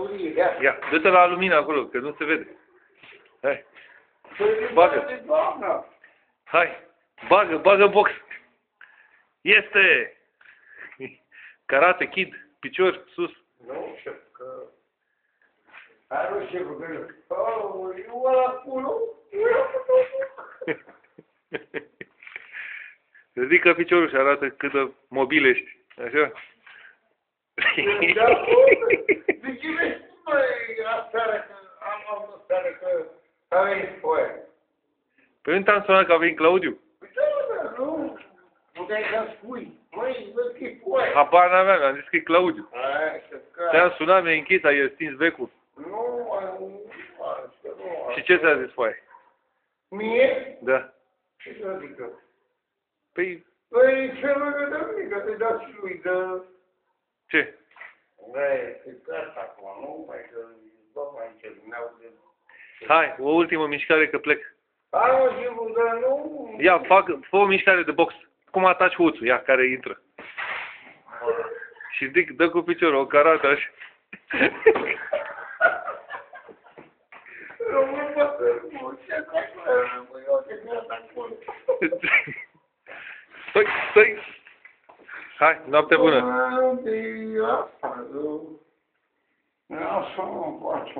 călătorie, ia. Ia, dă-te la lumină acolo, că nu se vede. Hai. Bagă. Hai. Bagă box. Este! Karate Kid, picior sus. Nu, șef, că... Alo, șeful, că... Eu ăla acolo... Ridică piciorul și arată cât de mobil ești. Așa? De ce vezi, băi, aseară că am avut aseară că a venit foaia? Păi nu te-am sunat că a venit Claudiu? Păi da, nu. Puteai să-mi spui. Măi, văd că e foaia. Habar n-aveam, mi-am zis că e Claudiu. Hai, să care. Te-am sunat, mi-ai închis, ai stins becul. Nu, nu. Și ce ți-a zis foaie? Mie? Da. Ce să adică? Păi, Păi, ce rugă de mică, te dați și lui, de... ce? Băi, e asta acum, nu? Mai că bă, mai ce de... Hai, o ultimă mișcare că plec. Hai, mă, șeful, dar nu... Ia, fă o mișcare de box. Cum ataci hoțul, ia, care intră. Și zic, dă cu piciorul, o karate așa. Rămân, bă, sărmul, ce acolo, rămân, eu te creat acolo. Stai! Hai, noapte bună! Asta nu face,